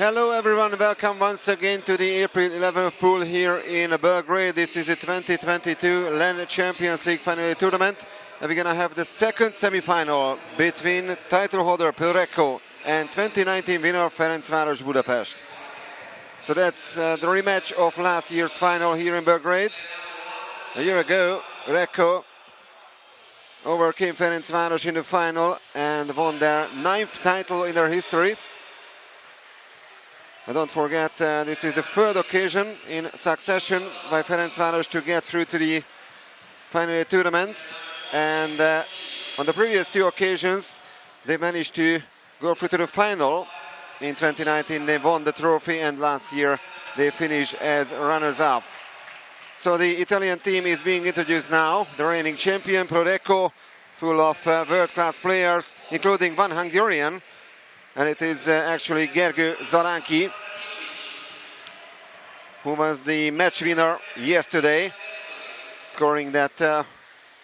Hello everyone, welcome once again to the April 11th pool here in Belgrade. This is the 2022 LAN Champions League final tournament. And we're going to have the second semi-final between title holder Recco and 2019 winner Ferencvaros Budapest. So that's the rematch of last year's final here in Belgrade. A year ago, Recco overcame Ferencvaros in the final and won their 9th title in their history. And don't forget, this is the third occasion in succession by Ferencvaros to get through to the final tournament. And on the previous two occasions, they managed to go through to the final. In 2019, they won the trophy, and last year they finished as runners-up. So the Italian team is being introduced now. The reigning champion, Recco, full of world-class players, including one Hungarian. And it is actually Gergő Zalanki, who was the match winner yesterday, scoring that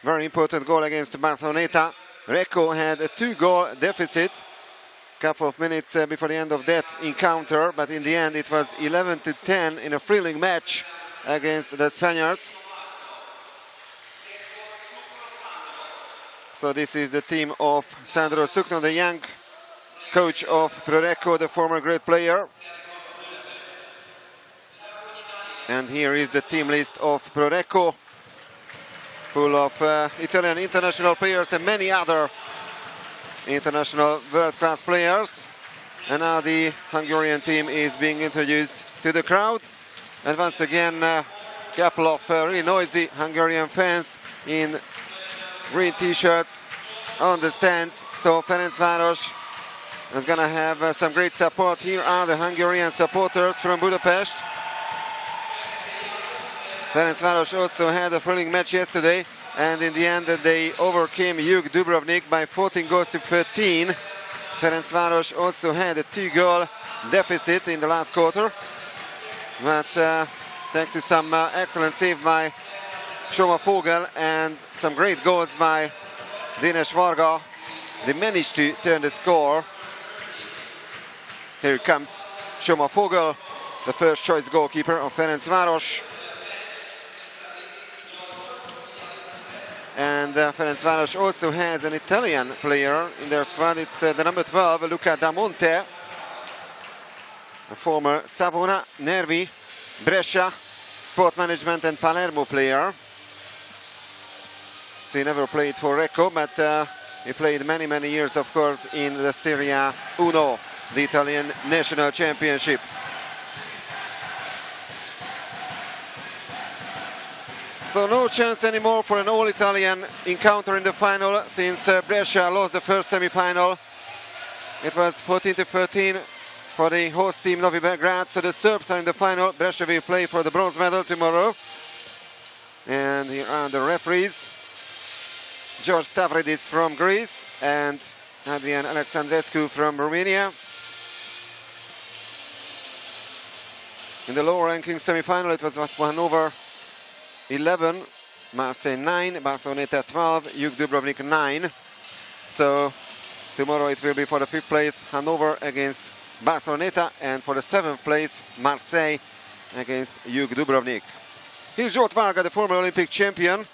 very important goal against Barcelona. Recco had a 2-goal deficit a couple of minutes before the end of that encounter, but in the end it was 11-10 in a thrilling match against the Spaniards. So this is the team of Sandro Sukno, the young coach of Recco, the former great player. And here is the team list of Recco, full of Italian international players and many other international world-class players. And now the Hungarian team is being introduced to the crowd. And once again, a couple of really noisy Hungarian fans in green t-shirts on the stands. So Ferencvaros is going to have some great support. Here are the Hungarian supporters from Budapest. Ferencvaros also had a thrilling match yesterday, and in the end they overcame Jug Dubrovnik by 14 goals to 13. Ferencvaros also had a 2-goal deficit in the last quarter, but thanks to some excellent save by Soma Fogel and some great goals by Dénes Varga, they managed to turn the score. Here comes Soma Fogel, the first choice goalkeeper of Ferencvaros. And Ferencvaros also has an Italian player in their squad. It's the number 12, Luca Da Monte, a former Savona, Nervi, Brescia, Sport Management and Palermo player. So he never played for Recco, but he played many years, of course, in the Serie Uno, the Italian national championship. So no chance anymore for an all-Italian encounter in the final, since Brescia lost the first semi-final. It was 14-13 for the host team Novi Belgrade. So the Serbs are in the final. Brescia will play for the bronze medal tomorrow. And here are the referees. George Stavridis from Greece and Adrian Alexandrescu from Romania. In the lower ranking semi-final, it was Hanover 11, Marseille 9, Barcelona 12, Jug Dubrovnik 9. So tomorrow it will be for the 5th place Hanover against Barcelona, and for the 7th place Marseille against Jug Dubrovnik. Here's Zsolt Varga, the former Olympic champion,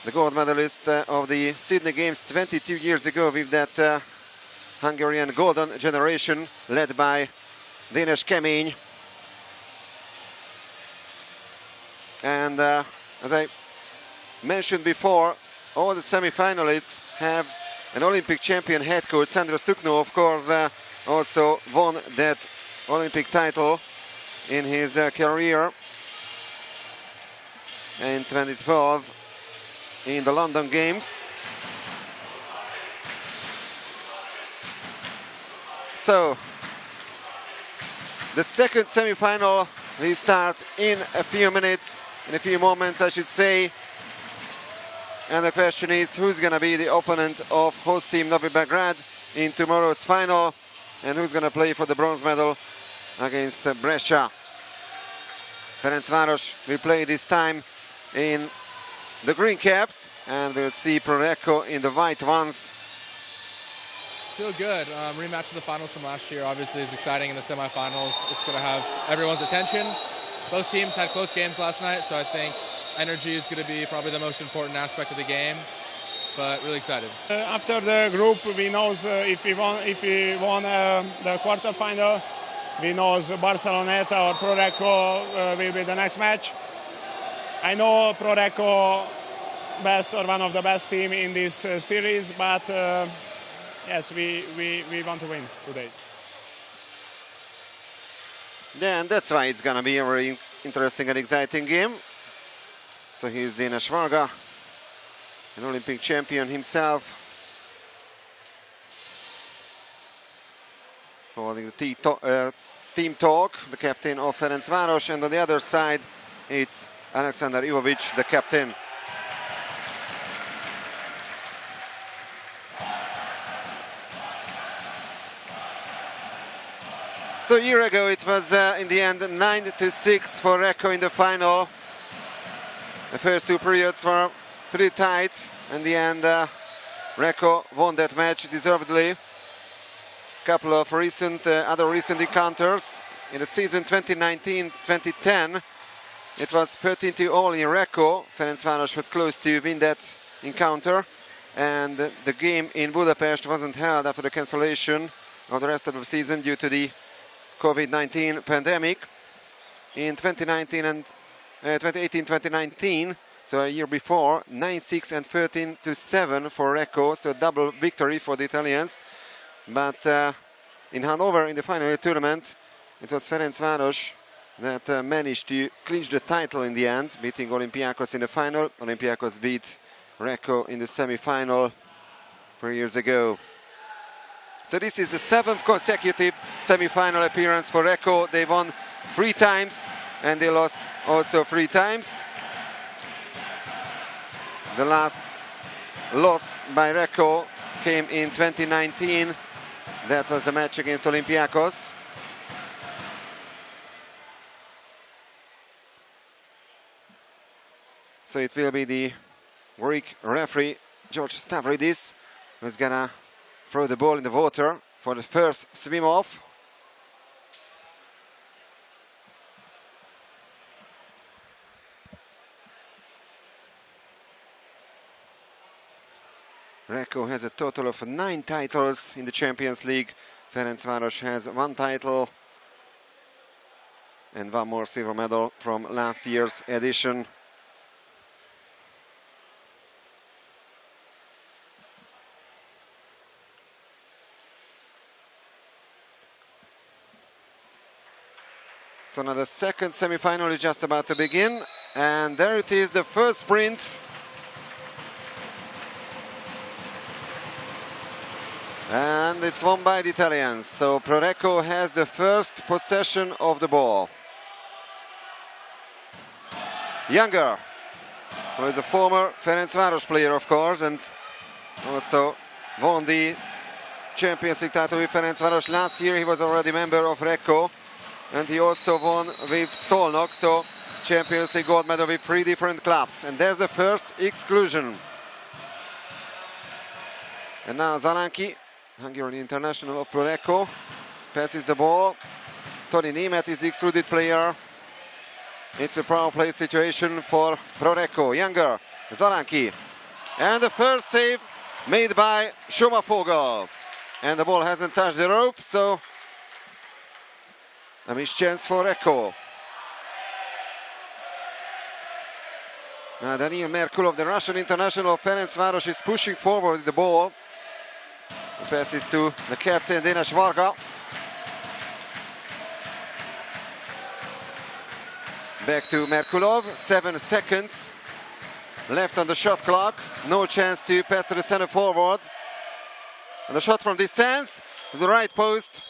the gold medalist of the Sydney Games 22 years ago with that Hungarian golden generation led by Dénes Kemény. And as I mentioned before, all the semi-finalists have an Olympic champion head coach. Sandro Sukno, of course, also won that Olympic title in his career in 2012 in the London Games. So the second semi-final will start in a few minutes, in a few moments I should say. And the question is, who's going to be the opponent of host team Novi Belgrade in tomorrow's final, and who's going to play for the bronze medal against Brescia. Ferencvaros will play this time in the green caps, and we'll see Recco in the white ones. Feel good. Rematch of the finals from last year obviously is exciting in the semifinals. It's going to have everyone's attention. Both teams had close games last night, so I think energy is going to be probably the most important aspect of the game. But really excited. After the group, we know if we won the quarterfinal, we know Barceloneta or Pro Recco will be the next match. I know Pro Recco best or one of the best team in this series, but yes, we want to win today. Yeah, and that's why it's gonna be a very interesting and exciting game. So here's Dénes Varga, an Olympic champion himself, holding the team talk, the captain of Ferencvaros, and on the other side it's Alexander Ivovic, the captain. So a year ago it was in the end 9-6 for Recco in the final. The first two periods were pretty tight. In the end, Recco won that match deservedly. Couple of other recent encounters. In the season 2019-2010, it was 13-all in Recco. Ferencvaros was close to win that encounter. And the game in Budapest wasn't held after the cancellation of the rest of the season due to the COVID-19 pandemic. In 2019 and 2018-2019, so a year before, 9-6 and 13-7 for Recco, so double victory for the Italians. But in Hanover, in the final tournament, it was Ferencvaros that managed to clinch the title in the end, beating Olympiacos in the final. Olympiacos beat Recco in the semi-final 3 years ago. So this is the 7th consecutive semi-final appearance for Recco. They won 3 times and they lost also 3 times. The last loss by Recco came in 2019. That was the match against Olympiacos. So it will be the Greek referee George Stavridis who's gonna throw the ball in the water for the first swim off. Recco has a total of 9 titles in the Champions League. Ferencvaros has 1 title and 1 more silver medal from last year's edition. So now the second semi-final is just about to begin, and there it is, the first sprint. And it's won by the Italians. So Pro Recco has the first possession of the ball. Younger, who is a former Ferencvaros player, of course, and also won the Champions League title with Ferencvaros last year. He was already a member of Recco. And he also won with Szolnok, so Champions League gold medal with 3 different clubs. And there's the first exclusion. And now Zalanki, Hungarian international of Pro Recco, passes the ball. Toni Németh is the excluded player. It's a power play situation for Pro Recco. Younger, Zalanki. And the first save made by Schomafogel. And the ball hasn't touched the rope, so a missed chance for Recco. Daniil Merkulov, the Russian international of Ferencvaros, is pushing forward with the ball. The pass is to the captain, Dénes Varga. Back to Merkulov, 7 seconds left on the shot clock. No chance to pass to the center forward. And the shot from distance to the right post.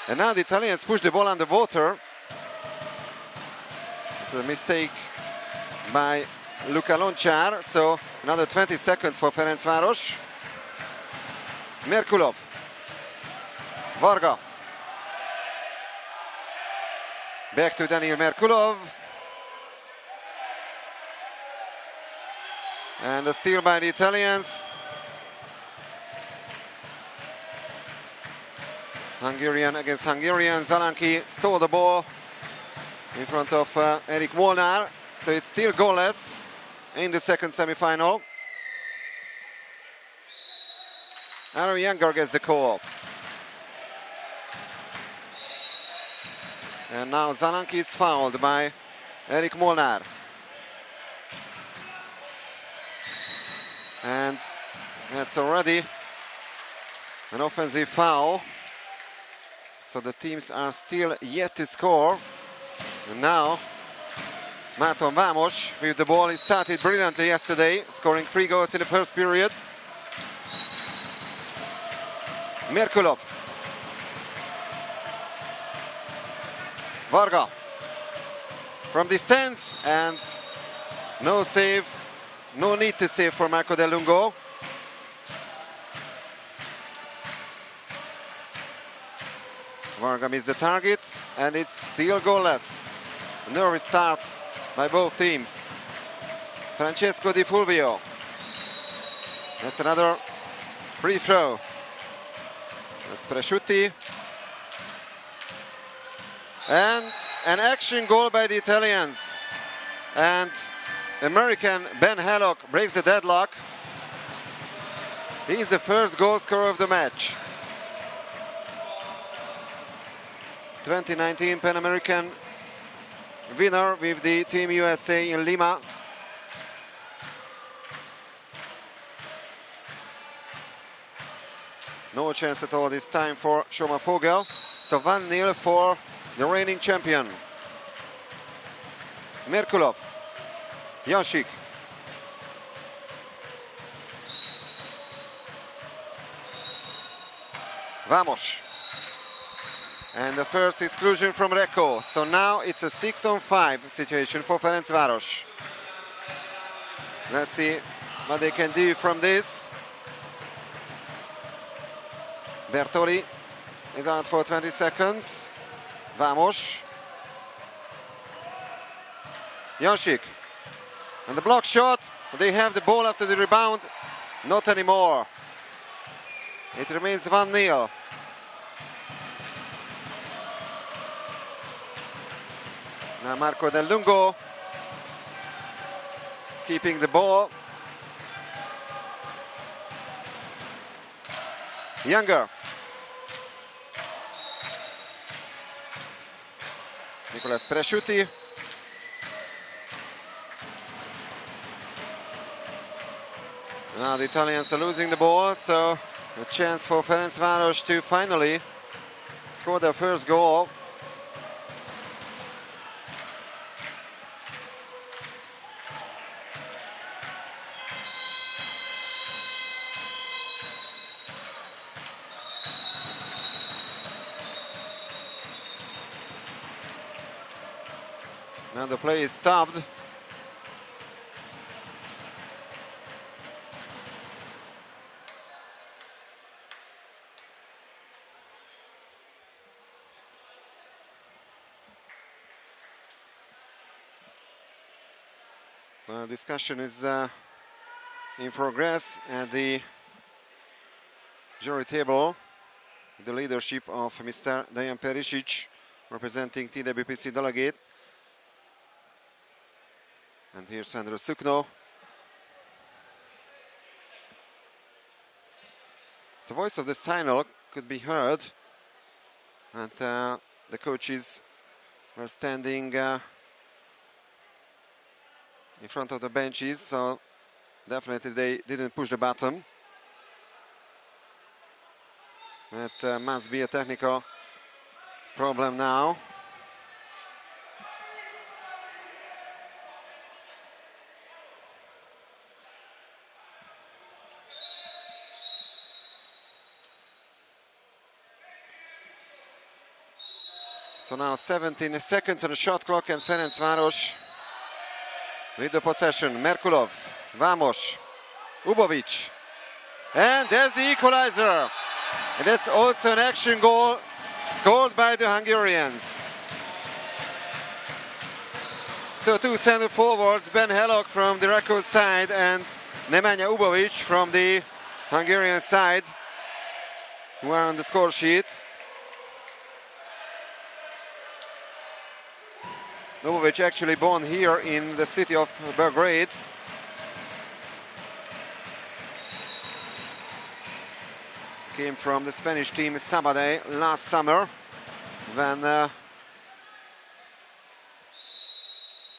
And now the Italians push the ball underwater. It's a mistake by Luca Lonchar. So another 20 seconds for Ferencvaros. Merkulov. Varga. Back to Daniil Merkulov. And a steal by the Italians. Hungarian against Hungarian. Zalanki stole the ball in front of Erik Molnár, so it's still goalless in the second semi-final. Aaron Younger gets the call. And now Zalanki is fouled by Erik Molnár. And that's already an offensive foul. So the teams are still yet to score. And now Márton Vámos with the ball. He started brilliantly yesterday, scoring 3 goals in the first period. Merkulov. Varga from distance, and no save, no need to save for Marco Del Lungo. Varga missed the target, and it's still goalless. A nervous start by both teams. Francesco Di Fulvio. That's another free throw. That's Presciutti. And an action goal by the Italians. And American Ben Hallock breaks the deadlock. He's the first goal scorer of the match. 2019 Pan American winner with the Team USA in Lima. No chance at all this time for Shoma Vogel. So 1-0 for the reigning champion. Merkulov. Jansik. Vámos. And the first exclusion from Recco. So now it's a 6-on-5 situation for Ferencvaros. Let's see what they can do from this. Bertoli is out for 20 seconds. Vámos. Jansik. And the block shot. They have the ball after the rebound. Not anymore. It remains 1-0. Now Marco Del Lungo keeping the ball. Younger. Nicolas Presciutti. Now the Italians are losing the ball, so a chance for Ferencvaros to finally score their first goal. Now the play is stopped. Discussion is in progress at the jury table. The leadership of Mr. Dejan Perisic, representing TWPC delegate. And here's Sandro Sukno. The voice of the signal could be heard, and the coaches were standing in front of the benches, so definitely they didn't push the button. That must be a technical problem now. So now 17 seconds on the shot clock, and Ferencvaros with the possession. Merkulov, Vámos, Ubovic, and there's the equalizer. And that's also an action goal scored by the Hungarians. So two center forwards, Ben Hallock from the Recco side and Nemanja Ubovic from the Hungarian side, who are on the score sheet. Novovic actually born here in the city of Belgrade. Came from the Spanish team Sabadell last summer when there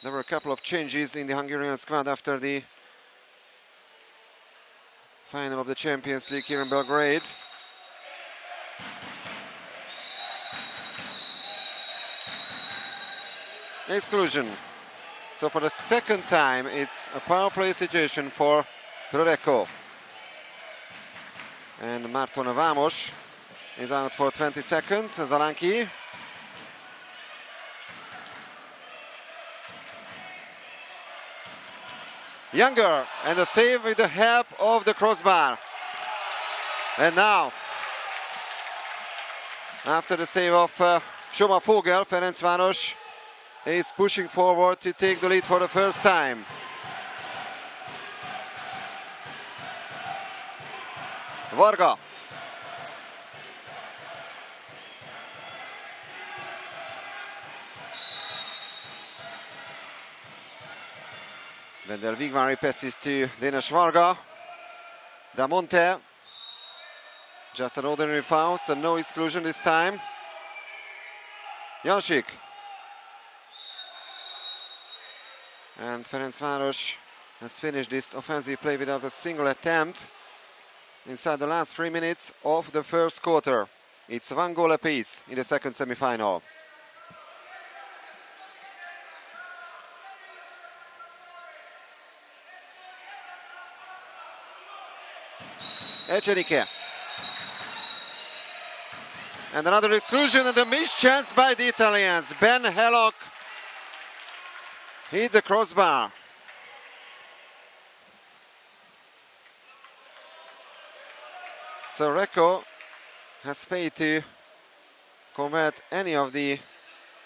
were a couple of changes in the Hungarian squad after the final of the Champions League here in Belgrade. Exclusion. So for the second time, it's a power play situation for Recco. And Marton Vamos is out for 20 seconds. Zalanki. Younger, and a save with the help of the crossbar. And now, after the save of Soma Fogel, Ferencvaros is pushing forward to take the lead for the first time. Varga. Vendel Vigvari passes to Dénes Varga. Da Monte. Just an ordinary foul, so no exclusion this time. Jansik. And Ferencvaros has finished this offensive play without a single attempt inside the last 3 minutes of the first quarter. It's 1 goal apiece in the second semi-final. Echenike. And another exclusion and a missed chance by the Italians. Ben Hellock hit the crossbar. So Recco has failed to convert any of the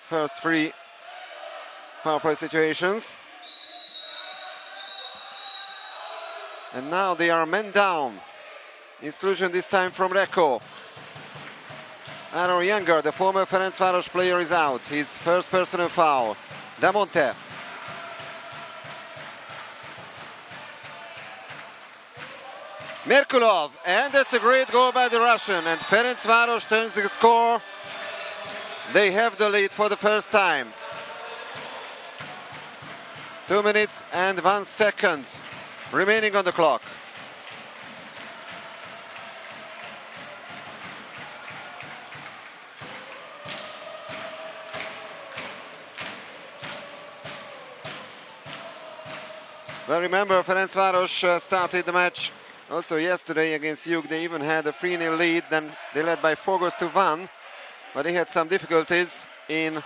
first 3 power play situations. And now they are men down. Exclusion this time from Recco. Aaron Younger, the former Ferencvaros player, is out. His first personal foul. Da Monte. Merkulov, and that's a great goal by the Russian, and Ferencvaros turns the score. They have the lead for the first time. 2 minutes and 1 second remaining on the clock. Well, remember, Ferencvaros started the match also yesterday against Jug. They even had a 3-0 lead, then they led by 4 goals to 1. But they had some difficulties in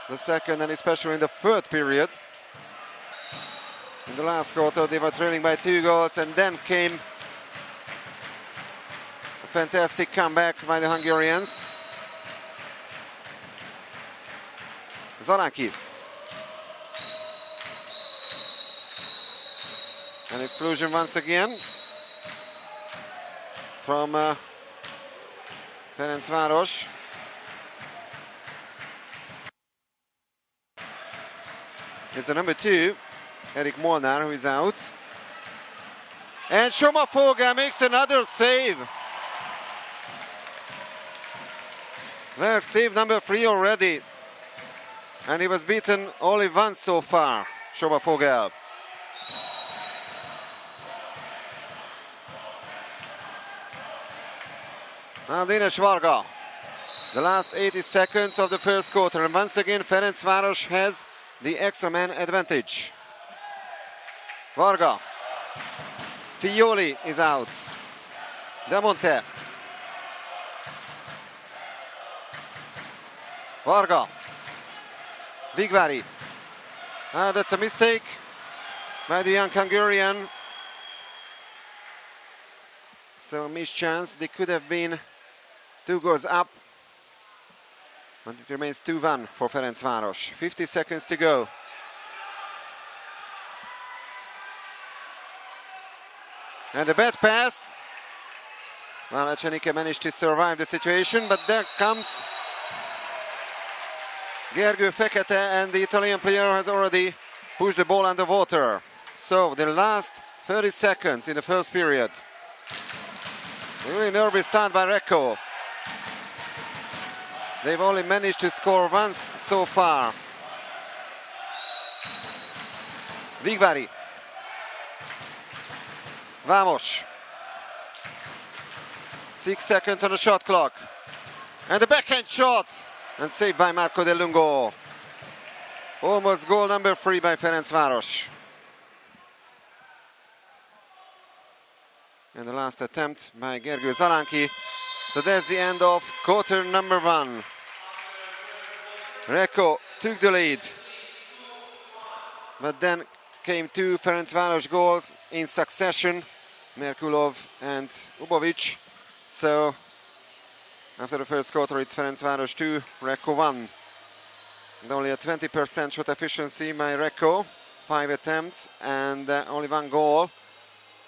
the second and especially in the third period. In the last quarter, they were trailing by 2 goals, and then came a fantastic comeback by the Hungarians. Zalanki. An exclusion once again from Ferencvaros. It's the number 2, Erik Molnar, who is out. And Soma Fogel makes another save. That's save number 3 already. And he was beaten only once so far, Soma Fogel. Now Dénes Varga. The last 80 seconds of the first quarter. And once again, Ferencvaros has the extra man advantage. Varga. Figlioli is out. Da Monte. Varga. Vigvari. That's a mistake by the young Hungarian. So a missed chance. They could have been 2 goals up, and it remains 2-1 for Ferencvaros. 50 seconds to go. And a bad pass. Well, Echenike managed to survive the situation, but there comes Gergő Fekete, and the Italian player has already pushed the ball underwater. So the last 30 seconds in the first period. A really nervous start by Recco. They've only managed to score once so far. Vigvári. Vamos. 6 seconds on the shot clock. And the backhand shot. And saved by Marco Del Lungo. Almost goal number 3 by Ferencvaros. And the last attempt by Gergő Zalánki. So that's the end of quarter number 1. Recco took the lead. But then came 2 Ferencvaros goals in succession. Merkulov and Ubovic. So after the first quarter, it's Ferencvaros 2, Recco 1. And only a 20% shot efficiency by Recco. 5 attempts and only 1 goal.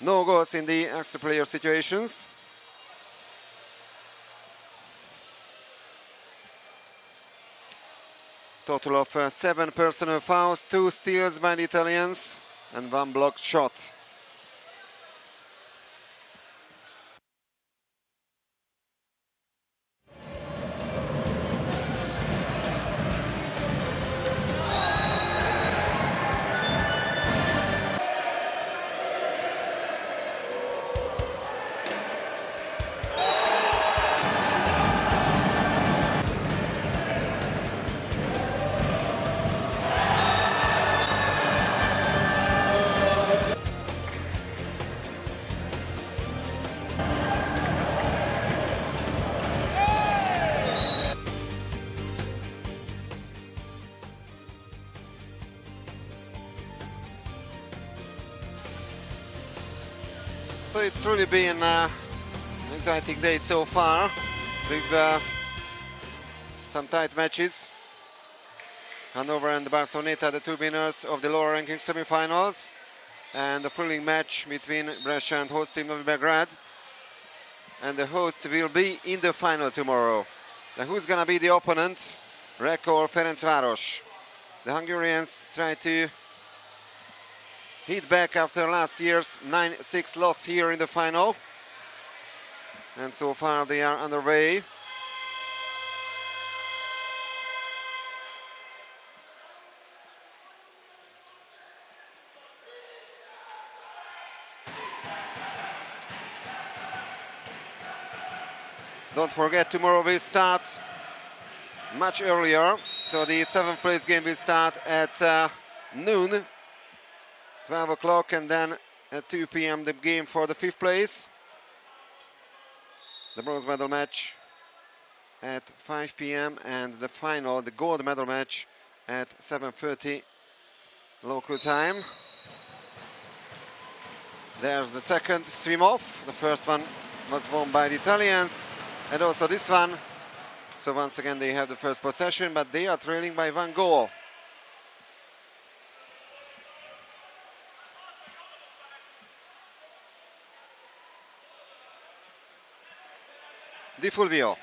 No goals in the extra player situations. Total of 7 personal fouls, 2 steals by the Italians and 1 blocked shot. So it's really been an exciting day so far, with some tight matches. Hannover and Barceloneta, the 2 winners of the lower ranking semi-finals, and a thrilling match between Brescia and host team Novi Belgrade. And the hosts will be in the final tomorrow. Now who's gonna be the opponent? Recco or Ferencvaros? The Hungarians try to hit back after last year's 9-6 loss here in the final. And so far they are underway. Don't forget, tomorrow we start much earlier. So the 7th place game will start at noon. 12 o'clock, and then at 2 p.m. the game for the 5th place. The bronze medal match at 5 p.m. and the final, the gold medal match, at 7:30 local time. There's the second swim-off. The first one was won by the Italians, and also this one. So once again they have the first possession, but they are trailing by 1 goal. Di Fulvio.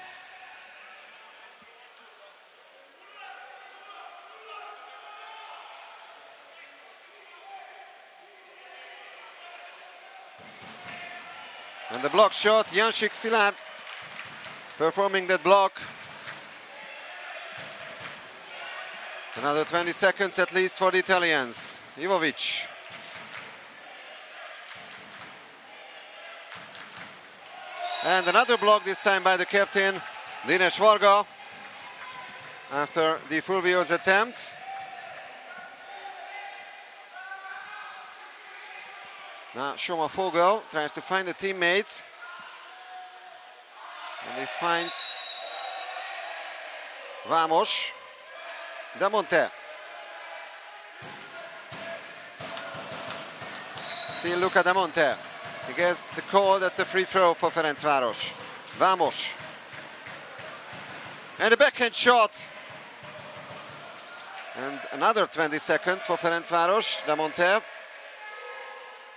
And the block shot, Janšik Szilárd performing that block. Another 20 seconds at least for the Italians. Ivovic. And another block, this time by the captain, Dinesh Varga, after Di Fulvio's attempt. Now Shoma Fogel tries to find a teammate. And he finds Vamos. Damonte. Still Luca Damonte. He gets the call, that's a free throw for Ferencvaros. Vamos. And a backhand shot. And another 20 seconds for Ferencvaros. Damonte.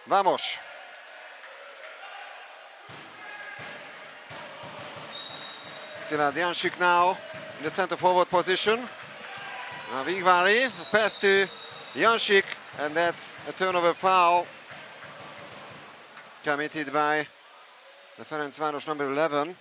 Vamos. Szilárd Janšik now in the center forward position. Now Vigvári, pass to Jansik, and that's a turnover foul committed by the Ferencvaros number 11.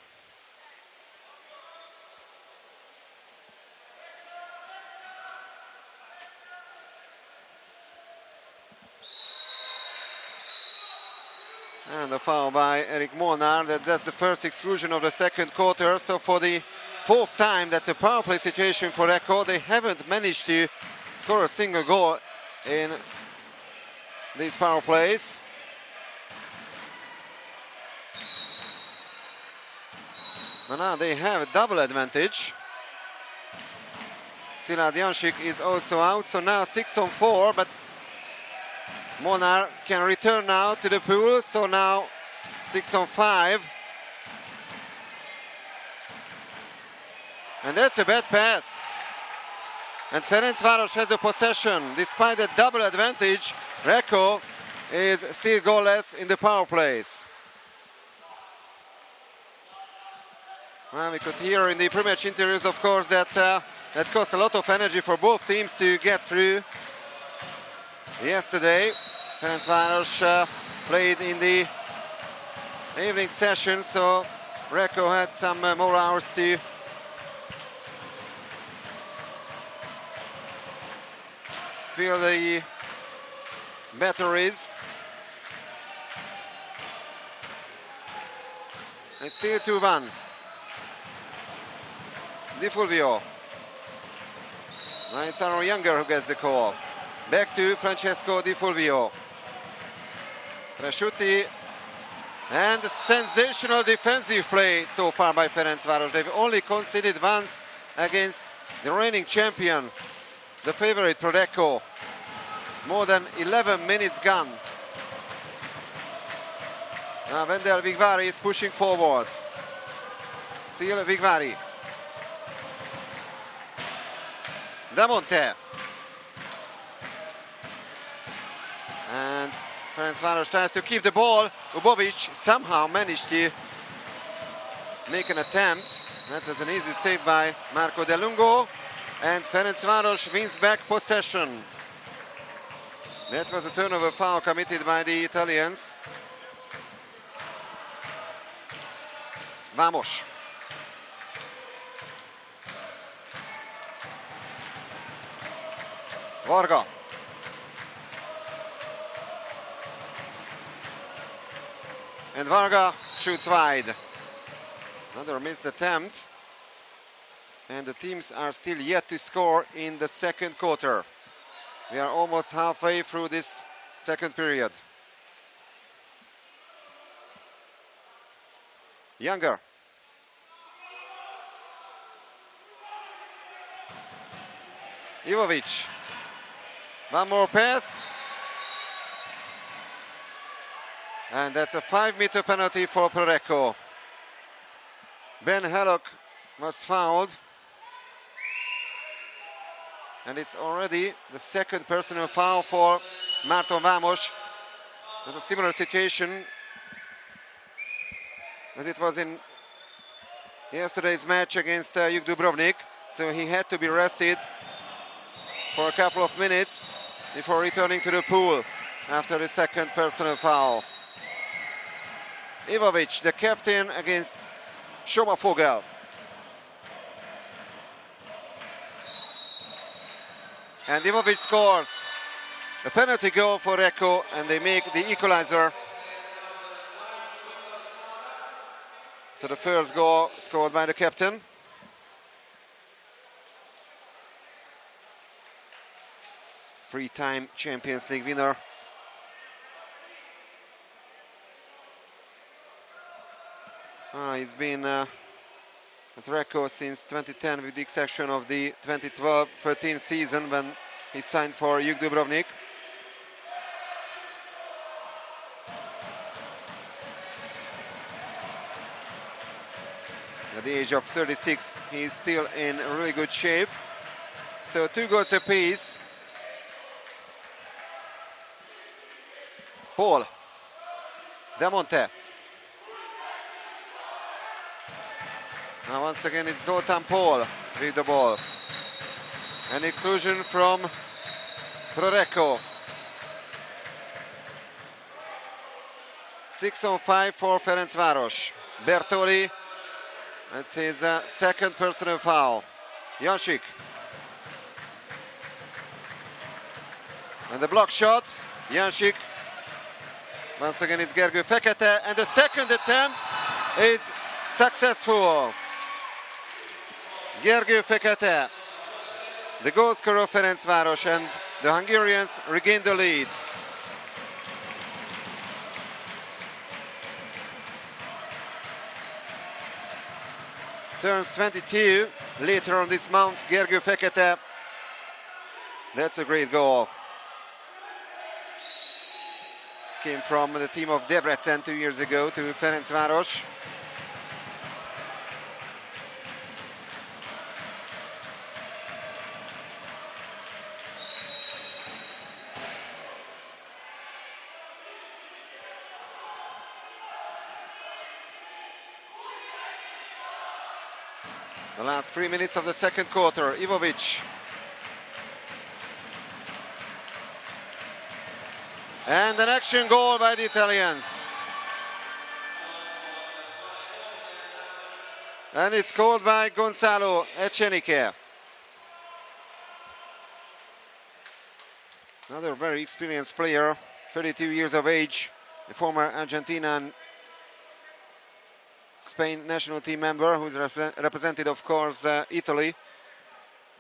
And the foul by Erik Molnar. That's the first exclusion of the second quarter. So for the fourth time, that's a power play situation for Recco. They haven't managed to score a single goal in these power plays. But now they have a double advantage. Szilárd Jansik is also out, so now 6-on-4, but Molnar can return now to the pool, so now 6-on-5. And that's a bad pass. And Ferencvaros has the possession. Despite the double advantage, Recco is still goalless in the power plays. Well, we could hear in the pre-match interviews, of course, that that cost a lot of energy for both teams to get through. Yesterday, Ferencvaros played in the evening session, so Recco had some more hours to fill the batteries. It's still 2-1. Di Fulvio. Now it's Aaron Younger who gets the call. Back to Francesco Di Fulvio. Presciutti, and sensational defensive play so far by Ferencvaros. They've only conceded once against the reigning champion, the favorite Recco. More than 11 minutes gone. Now Wendel Vigvári is pushing forward. Still Vigvári. Damonte. And Ferencvaros tries to keep the ball. Ubovic somehow managed to make an attempt. That was an easy save by Marco De Lungo. And Ferencvaros wins back possession. That was a turnover foul committed by the Italians. Vamos. Varga. And Varga shoots wide. Another missed attempt. And the teams are still yet to score in the second quarter. We are almost halfway through this second period. Younger. Ivovic. One more pass. And that's a 5-meter penalty for Recco. Ben Hallock was fouled. And it's already the second personal foul for Marton Vamos. That's a similar situation as it was in yesterday's match against Juk Dubrovnik. So he had to be rested for a couple of minutes before returning to the pool after the second personal foul. Ivovic, the captain, against Schomafogel. And Ivovic scores a penalty goal for Recco, and they make the equalizer. So the first goal scored by the captain. Three-time Champions League winner. He's been at Recco since 2010, with the exception of the 2012-13 season when he signed for Juk Dubrovnik. At the age of 36, he's still in really good shape. So 2 goals apiece. Paul. Damonte. Now once again it's Zoltán Paul with the ball. An exclusion from Recco. 6-on-5 for Ferencvaros. Bertoli, that's his second personal foul. Jansik. And the block shot, Jansik. Once again it's Gergő Fekete, and the second attempt is successful. Gergő Fekete, the goal scorer of Ferencvaros, and the Hungarians regain the lead. Turns 22 later on this month, Gergő Fekete. That's a great goal. Came from the team of Debrecen 2 years ago to Ferencvaros. The last 3 minutes of the second quarter, Ivovic. And an action goal by the Italians. And it's called by Gonzalo Echenique. Another very experienced player, 32 years of age, a former Argentina and Spain national team member who's represented, of course, Italy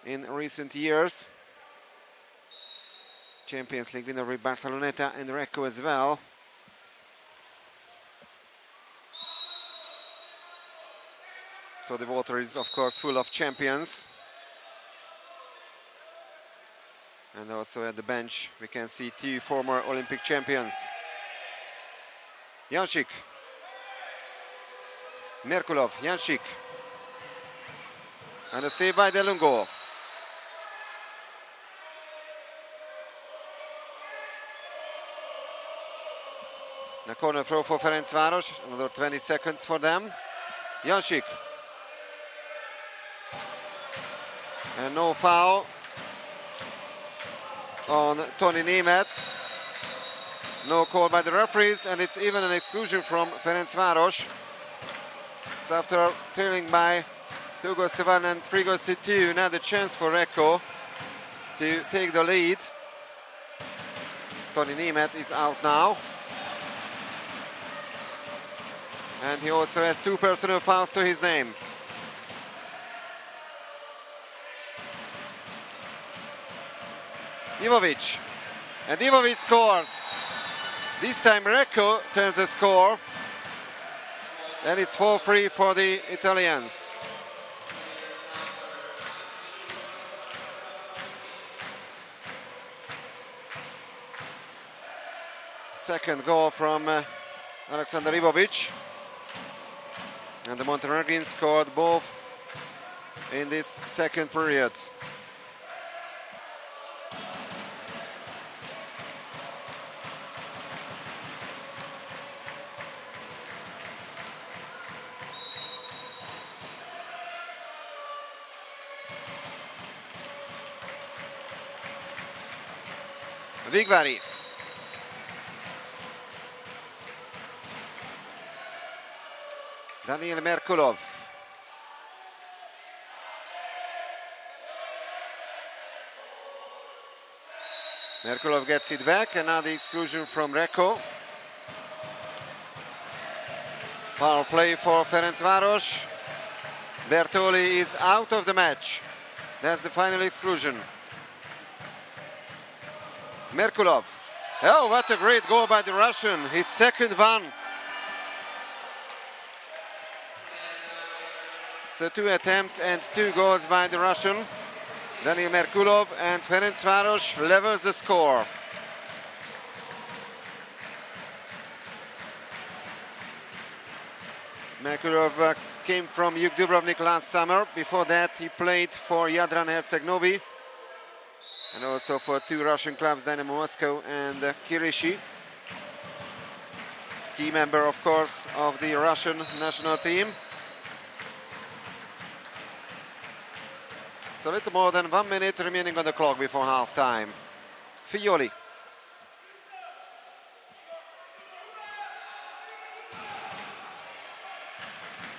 in recent years. Champions League winner with Barceloneta and Recco as well. So the water is, of course, full of champions. And also at the bench we can see two former Olympic champions. Jansik. Merkulov, Jansik. And a save by Delungo. A corner throw for Ferencvaros, another 20 seconds for them. Jansik. And no foul on Toni Németh. No call by the referees, and it's even an exclusion from Ferencvaros. So after trailing by 2-1 and 3-2, now the chance for Recco to take the lead. Toni Németh is out now. And he also has 2 personal fouls to his name. Ivovic. And Ivovic scores. This time Recco turns the score. And it's 4-3 for the Italians. Second goal from Alexander Ivovic. And the Montenegrins scored both in this second period. Vigvari. Daniel Merkulov. Merkulov gets it back, and now the exclusion from Recco. Power play for Ferencvaros. Bertoli is out of the match. That's the final exclusion. Merkulov. Oh, what a great goal by the Russian. His second one. So 2 attempts and 2 goals by the Russian. Daniel Merkulov, and Ferencvaros levels the score. Merkulov came from Juk Dubrovnik last summer. Before that he played for Jadran Herceg-Novi and also for 2 Russian clubs, Dynamo Moscow and Kirishi. Key member, of course, of the Russian national team. So a little more than 1 minute remaining on the clock before half-time. Figlioli.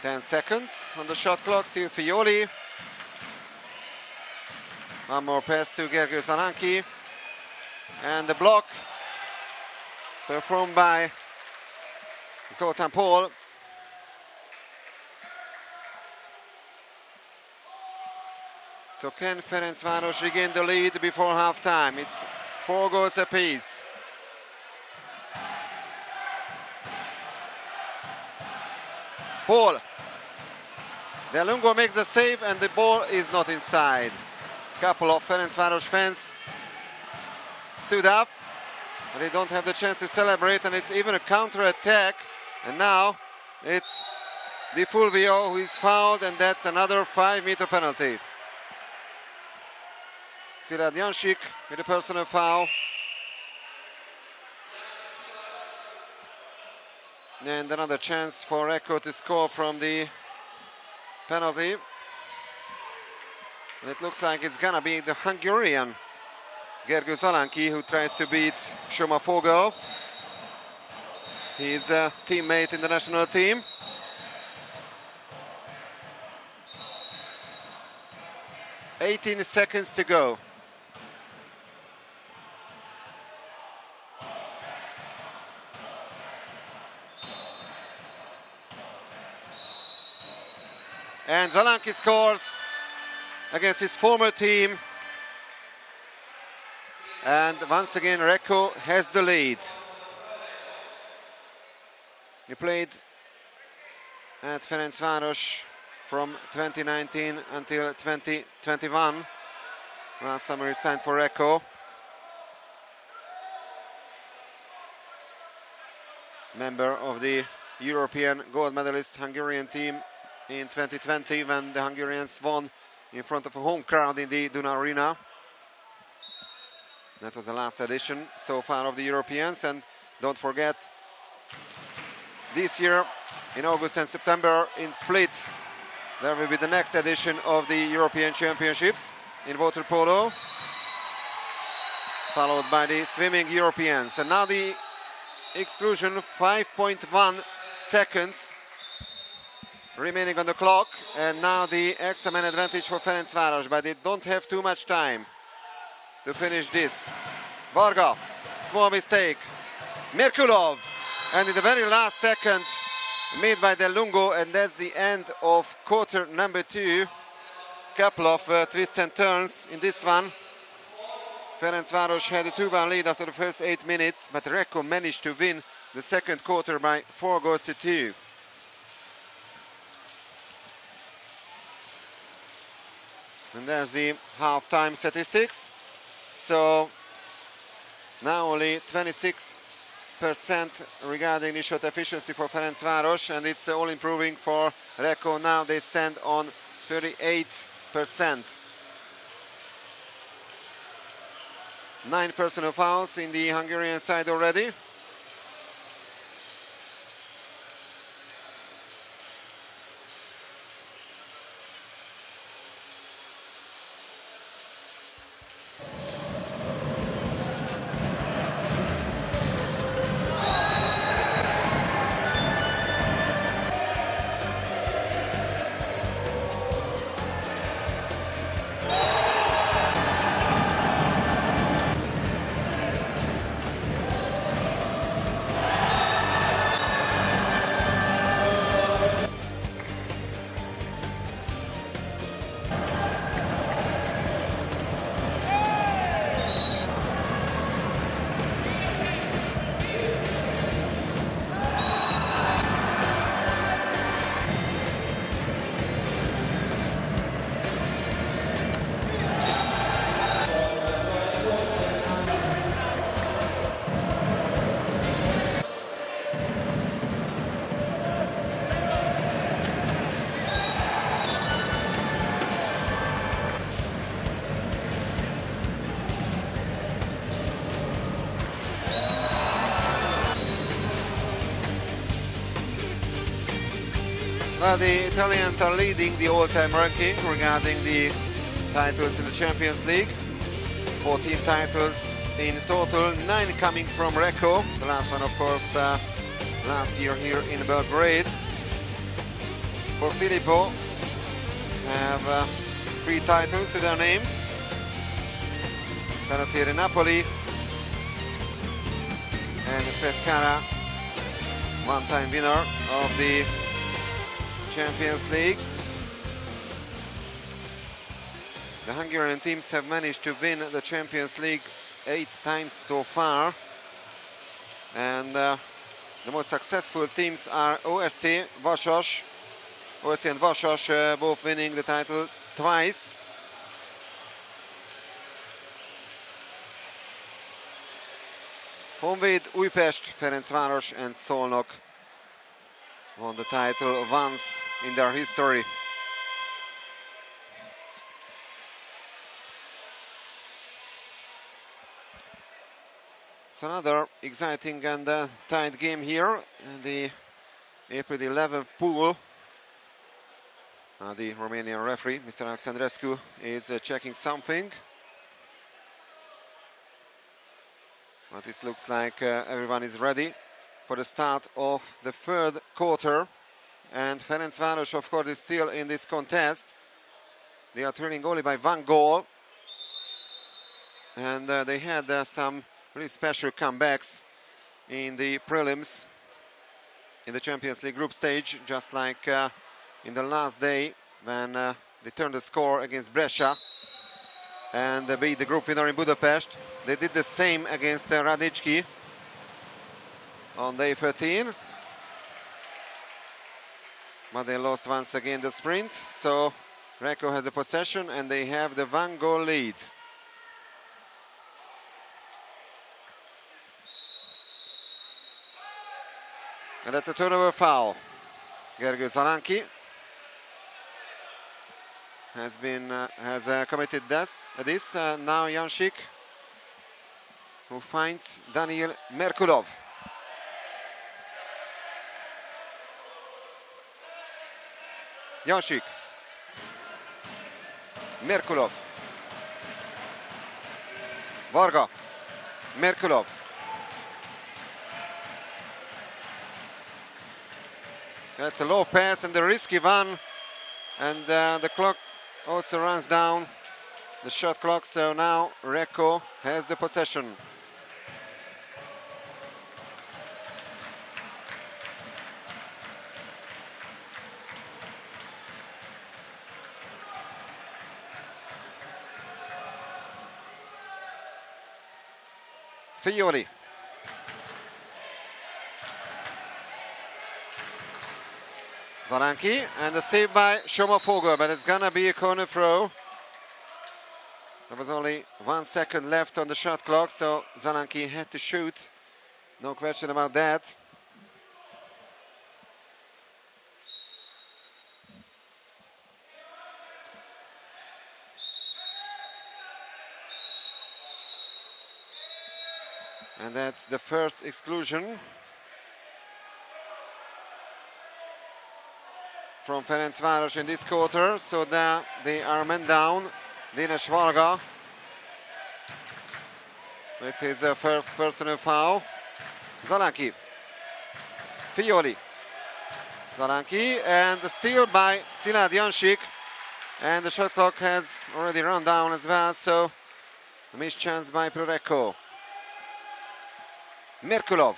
Ten seconds on the shot clock, still Figlioli. One more pass to Gergő Zalanki. And the block performed by Zoltán Paul. So can Ferencvaros regain the lead before half-time? It's 4 goals apiece. Paul. Del Lungo makes the save and the ball is not inside. Couple of Ferencvaros fans stood up, but they don't have the chance to celebrate, and it's even a counter-attack. And now it's Di Fulvio who is fouled, and that's another 5-meter penalty. Szilárd Jansik with a personal foul. And another chance for Recco to score from the penalty. And it looks like it's gonna be the Hungarian Gergő Zalanki who tries to beat Soma Fogel. He's a teammate in the national team. "18 seconds to go. And Zalanki scores against his former team. And once again, Recco has the lead. He played at Ferencvaros from 2019 until 2021. Last summer he signed for Recco. Member of the European gold medalist Hungarian team in 2020 when the Hungarians won in front of a home crowd in the Duna Arena. That was the last edition so far of the Europeans, and don't forget, this year in August and September in Split there will be the next edition of the European Championships in water polo, followed by the swimming Europeans. And now the exclusion, 5.1 seconds remaining on the clock, and now the extra man advantage for Ferencvaros, but they don't have too much time to finish this. Varga, small mistake. Merkulov, and in the very last second made by Del Lungo, and that's the end of quarter number 2. Couple of twists and turns in this one. Ferencvaros had a 2-1 lead after the first 8 minutes, but Recco managed to win the second quarter by 4 goals to 2. And there's the half-time statistics. So now only 26% regarding the shot efficiency for Ferencvaros, and it's all improving for Recco. Now they stand on 38%. 9 personal fouls in the Hungarian side already. Well, the Italians are leading the all-time ranking regarding the titles in the Champions League, 14 titles in total, 9 coming from Recco, the last one of course last year here in Belgrade. For Filippo have 3 titles to their names. Canottieri Napoli and Pescara, one-time winner of the Champions League. The Hungarian teams have managed to win the Champions League 8 times so far, and the most successful teams are OSC, Vasas. OSC and Vasas both winning the title twice. Honvéd, Újpest, Ferencvaros and Szolnok won the title once in their history. It's another exciting and tight game here in the April 11th pool. The Romanian referee, Mr. Alexandrescu, is checking something. But it looks like everyone is ready for the start of the third quarter. And Ferencvaros, of course, is still in this contest. They are trailing only by 1 goal. And they had some really special comebacks in the prelims in the Champions League group stage, just like in the last day when they turned the score against Brescia and beat the group winner in Budapest. They did the same against Radnicki on day 13, but they lost once again the sprint. So Recco has the possession and they have the 1-goal lead. And that's a turnover foul. Gergő Zalanki has committed this. Now Jansik, who finds Daniil Merkulov. Jansik, Merkulov, Varga, Merkulov. That's a low pass and a risky one, and the clock also runs down, the shot clock, so now Recco has the possession. Fiori. Zalanki, and a save by Schommervogel, but it's gonna be a corner throw. There was only 1 second left on the shot clock, so Zalanki had to shoot. No question about that. And that's the first exclusion from Ferencvaros in this quarter, so that they are men down. Dénes Varga with his first personal foul. Zalanki, Fiori, Zalanki, and the steal by Szilárd Jansik, and the shot clock has already run down as well, so a missed chance by Recco. Merkulov.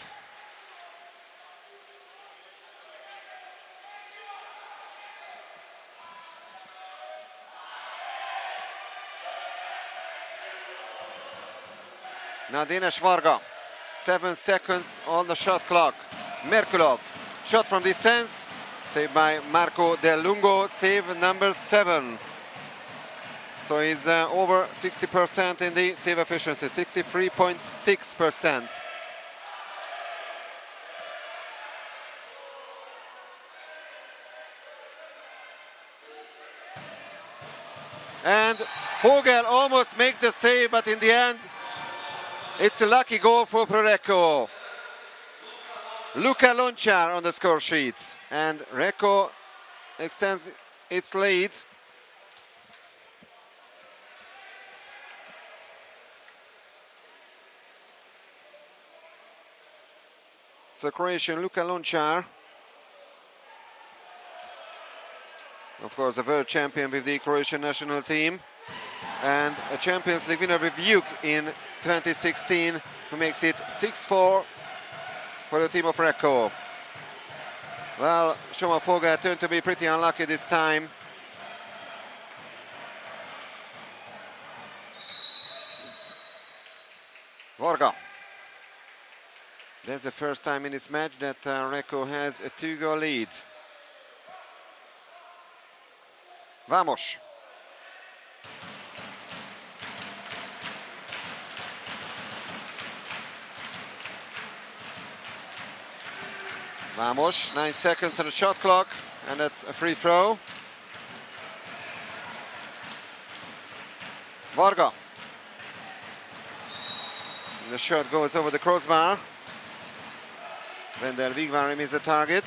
Now Dénes Varga, 7 seconds on the shot clock. Merkulov, shot from distance, saved by Marco Del Lungo, save number 7. So he's over 60% in the save efficiency, 63.6%. And Vogel almost makes the save, but in the end, it's a lucky goal for Recco. Luka Lončar on the score sheet, and Recco extends its lead. So Croatian Luka Lončar, of course, a world champion with the Croatian national team, and a Champions League winner with Vjuk in 2016, who makes it 6-4 for the team of Recco. Well, Soma Foga turned to be pretty unlucky this time. Varga. That's the first time in this match that Recco has a 2-goal lead. Vamos. Vamos, 9 seconds on the shot clock, and that's a free throw. Varga. And the shot goes over the crossbar. Wendel Vigvarim is the target.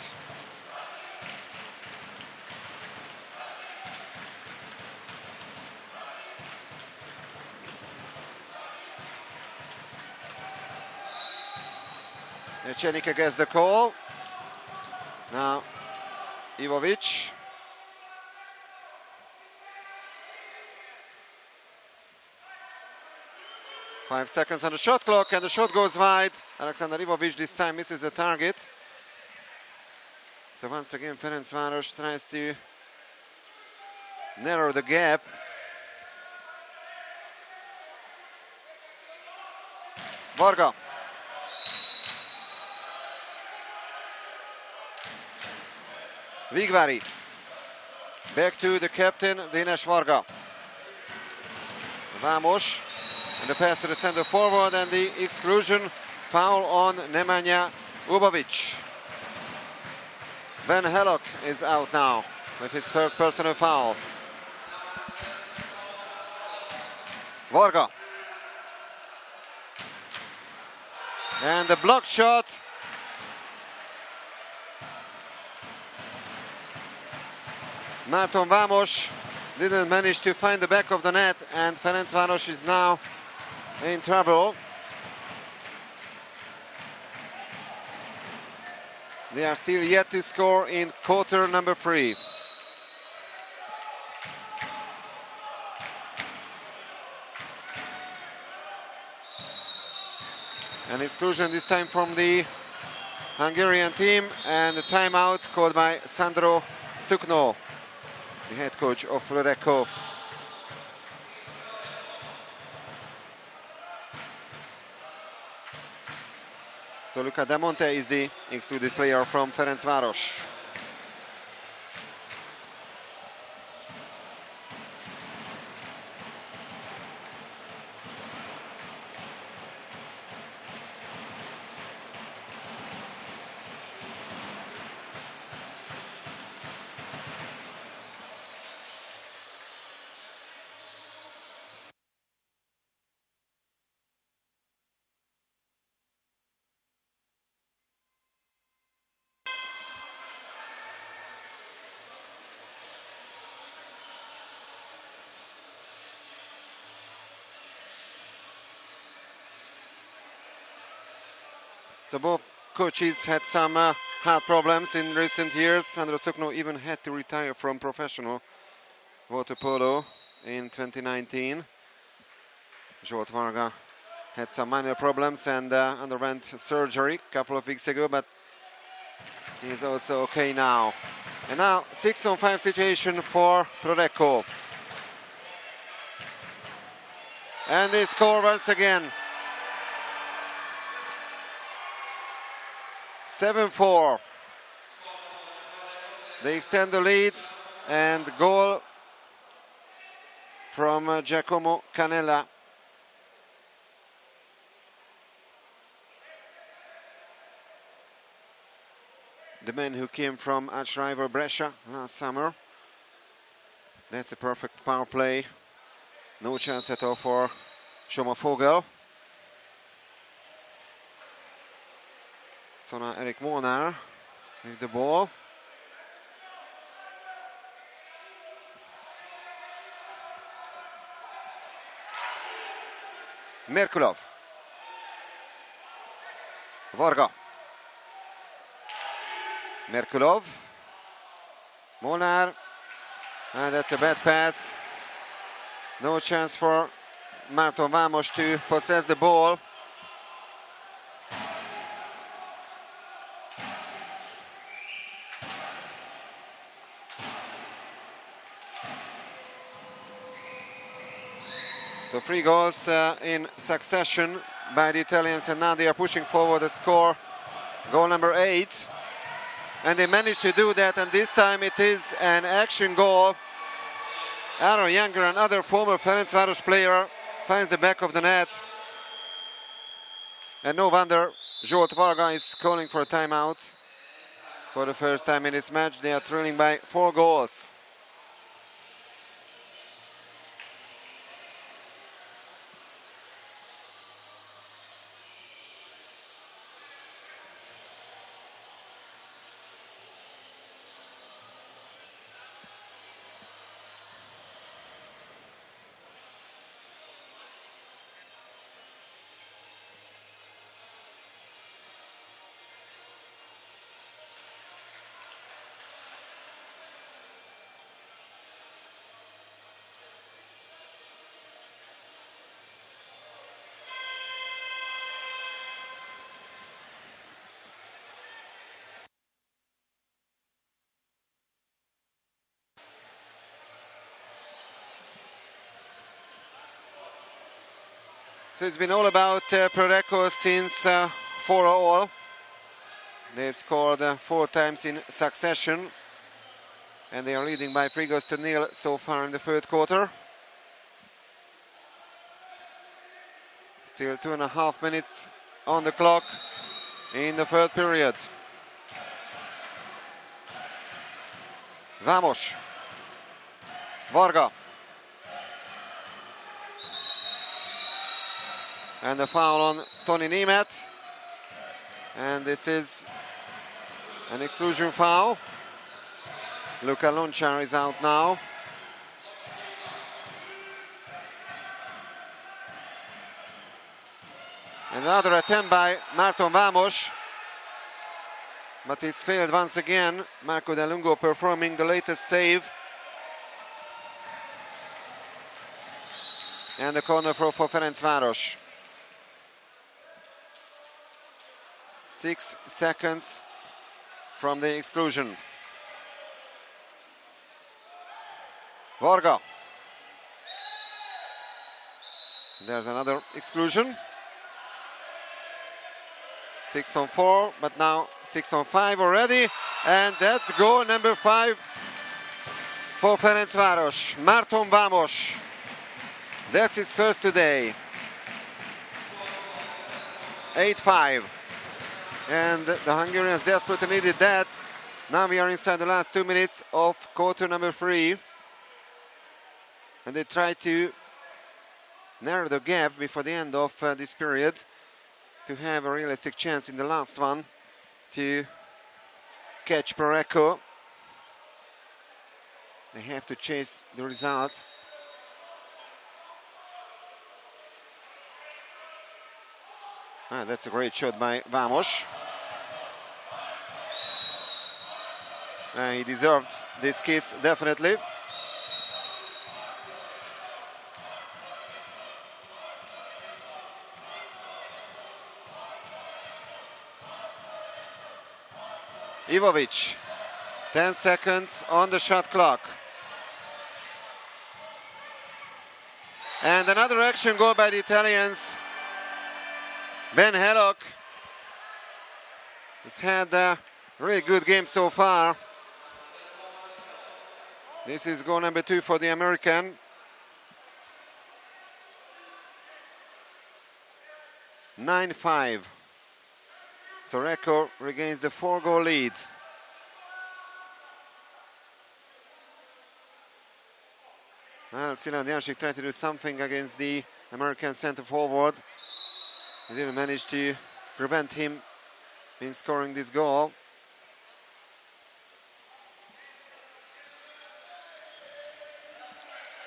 Eczenika gets the call. Now, Ivovic. Five seconds on the shot clock, and the shot goes wide. Alexander Ivovic this time misses the target. So once again, Ferencvaros tries to narrow the gap. Varga. Vigvari. Back to the captain, Dinesh Varga. Vamos. And the pass to the center forward, and the exclusion foul on Nemanja Ubovic. Van Helok is out now with his first personal foul. Varga. And the blocked shot. Márton Vamos didn't manage to find the back of the net, and Ferencvaros is now in trouble. They are still yet to score in quarter number 3. An exclusion this time from the Hungarian team, and a timeout called by Sandro Sukno, the head coach of Recco. So Luca Damonte is the excluded player from Ferencvaros. So both coaches had some heart problems in recent years. Sandro Sukno even had to retire from professional water polo in 2019. Zsolt Varga had some minor problems and underwent surgery a couple of weeks ago, but he's also okay now. And now 6-on-5 situation for Recco. And they score once again. 7-4. They extend the lead, and goal from Giacomo Canella. The man who came from arch-rival Brescia last summer. That's a perfect power play. No chance at all for Soma Fogel. So now Erik Molnar with the ball. Merkulov. Varga. Merkulov. Molnár. And that's a bad pass. No chance for Márton Vámos to possess the ball. So 3 goals in succession by the Italians, and now they are pushing forward the score. Goal number 8. And they managed to do that, and this time it is an action goal. Aaron Younger, another former Ferencvaros player, finds the back of the net. And no wonder Zsolt Varga is calling for a timeout. For the first time in this match, they are trailing by 4 goals. So it's been all about Recco since 4-all. They've scored 4 times in succession, and they are leading by 3-0 so far in the third quarter. Still 2.5 minutes on the clock in the third period. Vámos. Varga. And the foul on Toni Németh. And this is an exclusion foul. Luka Lončar is out now. Another attempt by Márton Vámos, but it's failed once again. Marco De Lungo performing the latest save. And the corner for Ferencvaros. 6 seconds from the exclusion. Varga. There's another exclusion. 6 on 4, but now 6 on 5 already. And that's goal number 5 for Ferencvaros. Márton Vámos. That's his first today. 8-5. And the Hungarians desperately needed that. Now we are inside the last 2 minutes of quarter number 3. And they try to narrow the gap before the end of this period to have a realistic chance in the last one to catch Recco. They have to chase the result. That's a great shot by Vámos. He deserved this kiss, definitely. Ivovic, 10 seconds on the shot clock. And another action goal by the Italians. Ben Hellock has had a really good game so far. This is goal number 2 for the American. 9-5. So Recco regains the 4-goal lead. Well, Szilárd Jánosik tried to do something against the American center forward. He didn't manage to prevent him in scoring this goal.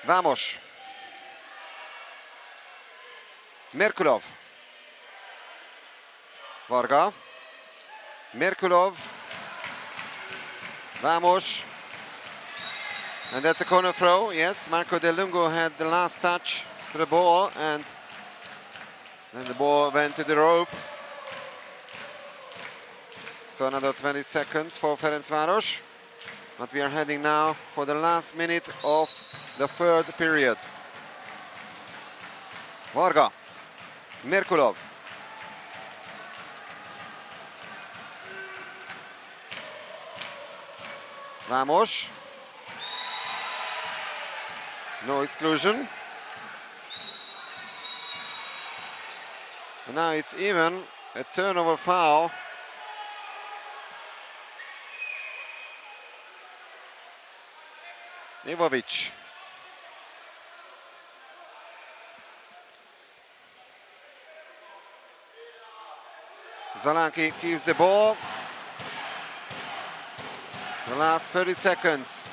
Vámos. Merkulov. Varga. Merkulov. Vamos. And that's a corner throw. Yes, Marco Del Lungo had the last touch to the ball, and then the ball went to the rope. So another 20 seconds for Ferencvaros. But we are heading now for the last minute of the third period. Varga, Merkulov. Vamos. No exclusion. And now it's even a turnover foul. Ivovic. Zalanki keeps the ball. The last 30 seconds.